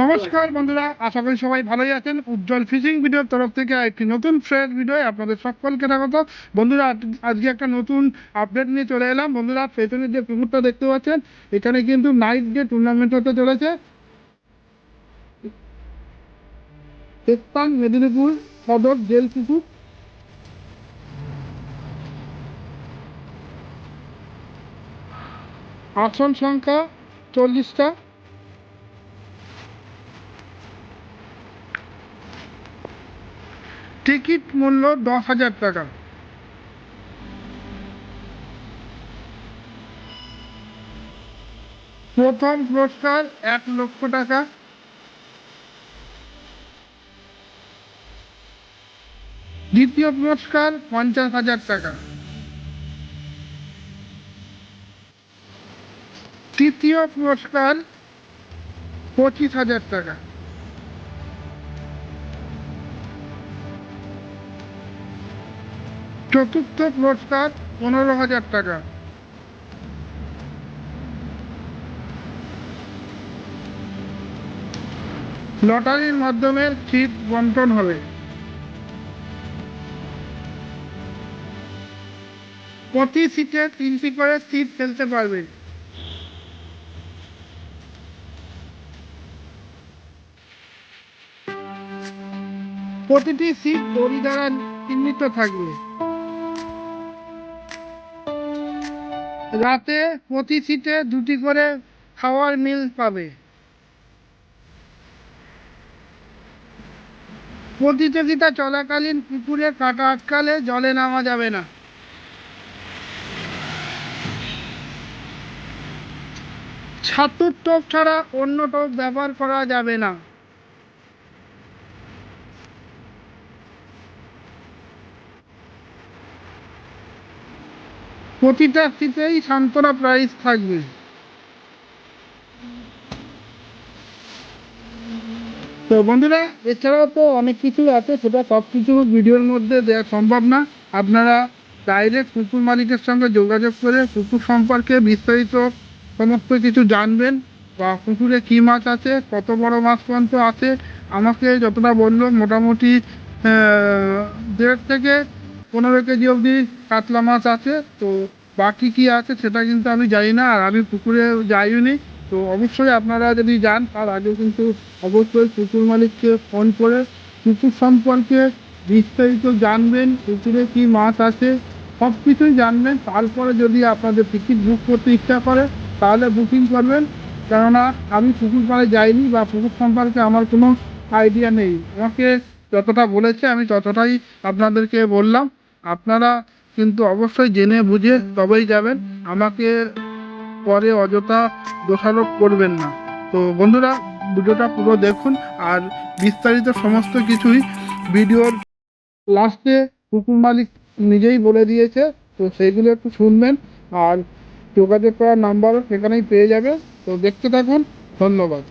নমস্কার বন্ধুরা, আশা করি সবাই ভালোই আছেন। উজ্জ্বল ফিশিং ভিডিওর তরফ থেকে একটি নতুন ফ্রেশ ভিডিও আপনাদের সকলকে স্বাগত। বন্ধুরা, আজকে একটা নতুন আপডেট নিয়ে চলে এলাম। বন্ধুরা, পেছনের যে পুকুরটা দেখতে পাচ্ছেন, এখানে কিন্তু নাইট যে টুর্নামেন্ট হতে চলেছে তেস্তান মেদিনীপুর সদর জেল পুকুর। আসন সংখ্যা 40টা। টিকিট মূল্য 10,000 টাকা। প্রথম পুরস্কার 1 লক্ষ টাকা। দ্বিতীয় পুরস্কার 50,000 টাকা। তৃতীয় পুরস্কার 25,000 টাকা। চতুর্থ পুরস্কার 15,000 টাকা। লটারির মাধ্যমে সিট বন্টন হবে। প্রতি সিটে 3টি করে সিট ফেলতে পারবে। প্রতিটি সিট দড়ি দ্বারা চিহ্নিত থাকবে। রাতে প্রতি সিটে 2টি করে খাওয়ার মিল পাবে। প্রতিযোগিতা চলাকালীন পুকুরে কাটা আটকালে জলে নামা যাবে না। ছাতুর টোপ ছাড়া অন্য টোপ ব্যবহার করা যাবে না। প্রতিটা সিটেই সান্ত্বনা প্রাইজ থাকবে। তো বন্ধুরা, এছাড়াও তো অনেক কিছু আছে, সেটা সব কিছু ভিডিওর মধ্যে দেওয়া সম্ভব না। আপনারা ডাইরেক্ট পুকুর মালিকের সঙ্গে যোগাযোগ করে পুকুর সম্পর্কে বিস্তারিত সমস্ত কিছু জানবেন, বা পুকুরে কী মাছ আছে, কত বড় মাছ পর্যন্ত আছে। আমাকে যতটা বললো, মোটামুটি 1.5 থেকে 15 কেজি অবধি কাতলা মাছ আছে। তো বাকি কি আছে সেটা কিন্তু আমি জানি না, আর আমি পুকুরে যাইনি। তো অবশ্যই আপনারা যদি যান, তার আগে কিন্তু অবশ্যই পুকুর মালিককে ফোন করে পুকুর সম্পর্কে বিস্তারিত জানবেন, পুকুরে কী মাছ আছে সব কিছুই জানবেন। তারপরে যদি আপনাদের টিকিট বুক করতে ইচ্ছা করে তাহলে বুকিং করবেন। কেননা আমি পুকুর পাড়ে যাইনি, বা পুকুর সম্পর্কে আমার কোনো আইডিয়া নেই। আমাকে যতটা বলেছে আমি ততটাই আপনাদেরকে বললাম। আপনারা কিন্তু অবশ্যই জেনে বুঝে তবেই যাবেন, আমাকে পরে অযথা দোষারোপ করবেন না। তো বন্ধুরা, ভিডিওটা পুরো দেখুন, আর বিস্তারিত সমস্ত কিছুই ভিডিওর লাস্টে পুকুর মালিক নিজেই বলে দিয়েছে। তো সেইগুলো একটু শুনবেন, আর যোগাযোগ করার নাম্বারও সেখানেই পেয়ে যাবে। তো দেখতে থাকুন। ধন্যবাদ।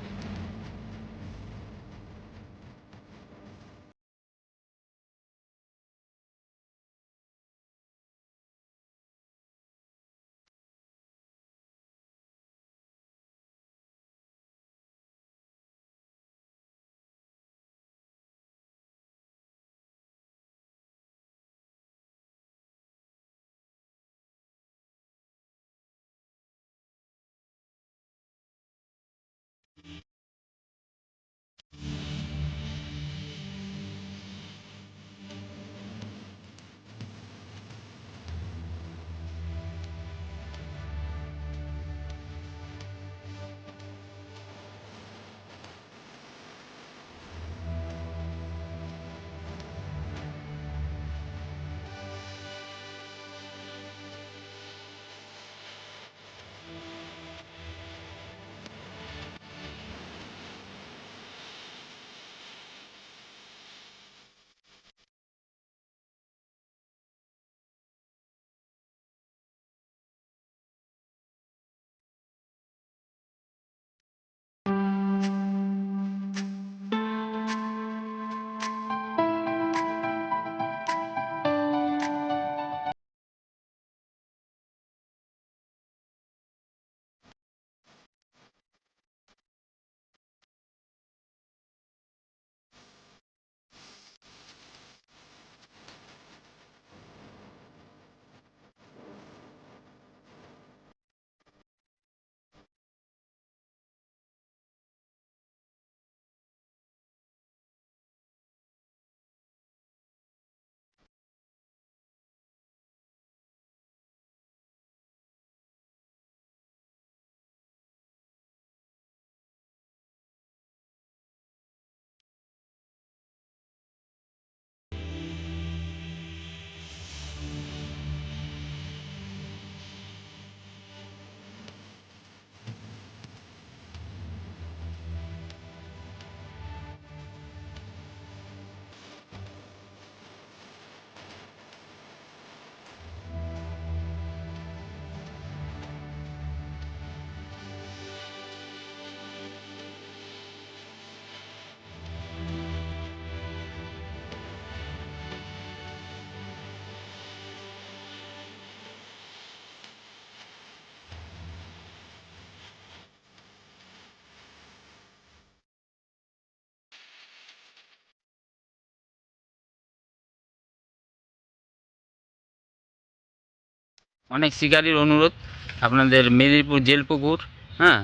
অনেক শিকারীর অনুরোধ, আপনাদের মেদিনীপুর জেলপুকুর, হ্যাঁ,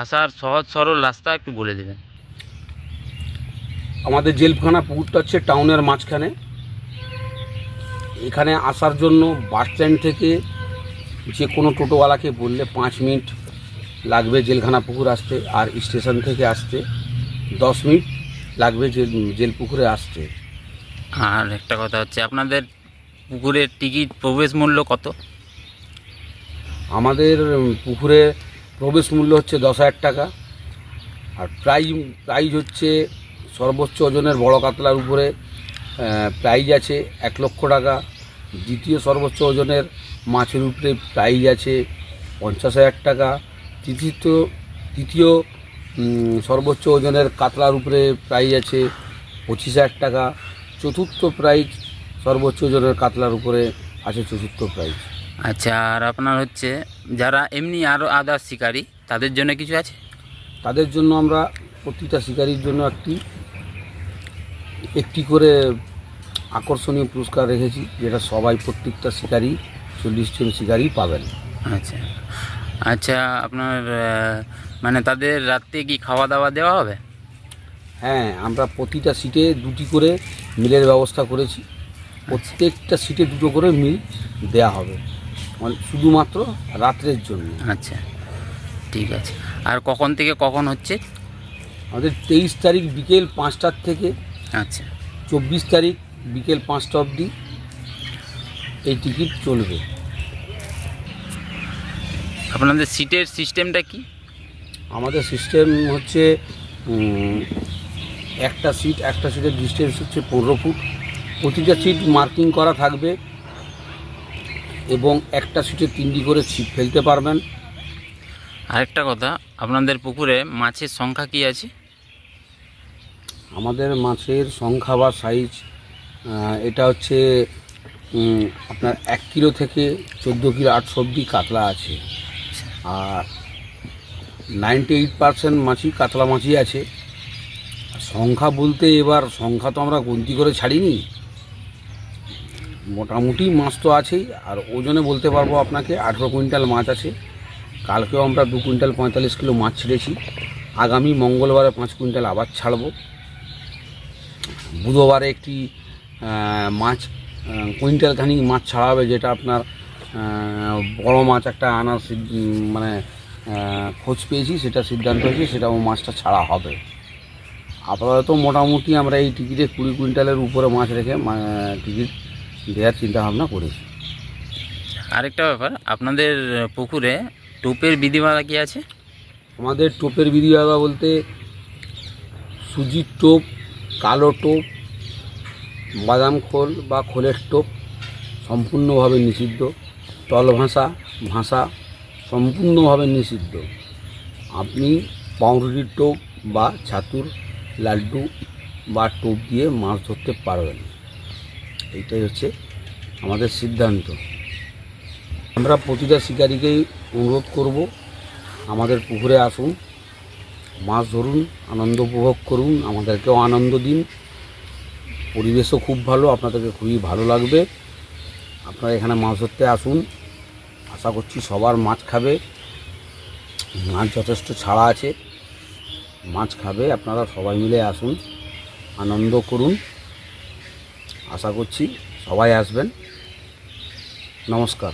আসার সহজ সরল রাস্তা একটু বলে দেবেন। আমাদের জেলখানা পুকুরটা হচ্ছে টাউনের মাঝখানে। এখানে আসার জন্য বাস স্ট্যান্ড থেকে যে কোনো টোটোওয়ালাকে বললে 5 মিনিট লাগবে জেলখানা পুকুর আসতে, আর স্টেশন থেকে আসতে 10 মিনিট লাগবে জেল পুকুরে আসতে। আর একটা কথা হচ্ছে, আপনাদের পুকুরের টিকিট প্রবেশ মূল্য কত? আমাদের পুকুরে প্রবেশ মূল্য হচ্ছে 10,000 টাকা, আর প্রাইজ হচ্ছে সর্বোচ্চ ওজনের বড় কাতলার উপরে প্রাইজ আছে 1 লক্ষ টাকা। দ্বিতীয় সর্বোচ্চ ওজনের মাছের উপরে প্রাইজ আছে 50,000 টাকা। তৃতীয় সর্বোচ্চ ওজনের কাতলার উপরে প্রাইজ আছে 25,000 টাকা। চতুর্থ প্রাইজ সর্বোচ্চ ওজনের কাতলার উপরে আছে চতুর্থ প্রাইজ। আচ্ছা, আর আপনার হচ্ছে যারা এমনি আরও আদার্স শিকারী, তাদের জন্য কিছু আছে? তাদের জন্য আমরা প্রতিটা শিকারীর জন্য একটি করে আকর্ষণীয় পুরস্কার রেখেছি, যেটা প্রত্যেকটা শিকারী 40 জন শিকারী পাবেন। আচ্ছা আচ্ছা, আপনার মানে তাদের রাত্রে কি খাওয়া দাওয়া দেওয়া হবে? হ্যাঁ, আমরা প্রতিটা সিটে 2টি করে মিলের ব্যবস্থা করেছি। প্রত্যেকটা সিটে 2টো করে মিল দেয়া হবে, মানে শুধুমাত্র রাত্রের জন্য। আচ্ছা, ঠিক আছে। আর কখন থেকে কখন হচ্ছে? আমাদের 23 তারিখ বিকেল 5টার থেকে আচ্ছা, 24 তারিখ বিকেল 5টা অবধি এই টিকিট চলবে। আপনাদের সিটের সিস্টেমটা কি? আমাদের সিস্টেম হচ্ছে একটা সিটের ডিস্টেন্স হচ্ছে 15 ফুট। প্রতিটা সিট মার্কিং করা থাকবে এবং একটা সিটে 3টি করে ছিপ ফেলতে পারবেন। আরেকটা কথা, আপনাদের পুকুরে মাছের সংখ্যা কি আছে? আমাদের মাছের সংখ্যা বা সাইজ এটা হচ্ছে আপনার 1 কিলো থেকে 14 কিলো 800 অবধি কাতলা আছে, আর 98% মাছই কাতলা মাছই আছে। সংখ্যা বলতে এবার সংখ্যা তো আমরা গণতি করে ছাড়িনি, মোটামুটি মাছ তো আছেই। আর ওজনে বলতে পারবো আপনাকে 18 কুইন্টাল মাছ আছে। কালকেও আমরা 2 কুইন্টাল 45 কিলো মাছ ছেড়েছি। আগামী মঙ্গলবারে 5 কুইন্টাল আবার ছাড়বো। বুধবারে একটি মাছ কুইন্টাল খানিক মাছ ছাড়া হবে, যেটা আপনার বড় মাছ একটা আনার মানে খোঁজ পেয়েছি, সেটা সিদ্ধান্ত হয়েছে, সেটা ও মাছটা ছাড়া হবে। আপাতত মোটামুটি আমরা এই টিকিটে 20 কুইন্টালের উপরে মাছ রেখে টিকিট দেওয়ার চিন্তাভাবনা করেছি। আরেকটা ব্যাপার, আপনাদের পুকুরে টোপের বিধিমালা কি আছে? আমাদের টোপের বিধিমালা বলতে সুজির টোপ, কালো টোপ, বাদাম খোল বা খোলের টোপ সম্পূর্ণভাবে নিষিদ্ধ। তল ভাষা সম্পূর্ণভাবে নিষিদ্ধ। আপনি পাউরুটির টোপ বা ছাতুর লাড্ডু বা টোপ দিয়ে মাছ ধরতে পারবেন। এইটাই হচ্ছে আমাদের সিদ্ধান্ত। আমরা প্রতিটা শিকারীকেই অনুরোধ করব, আমাদের পুকুরে আসুন, মাছ ধরুন, আনন্দ উপভোগ করুন, আমাদেরকেও আনন্দ দিন। পরিবেশও খুব ভালো, আপনাদেরকে খুবই ভালো লাগবে। আপনারা এখানে মাছ ধরতে আসুন, আশা করছি সবার মাছ খাবে। মাছ যথেষ্ট ছাড়া আছে, মাছ খাবে। আপনারা সবাই মিলে আসুন, আনন্দ করুন। আশা করছি সবাই আসবেন। নমস্কার।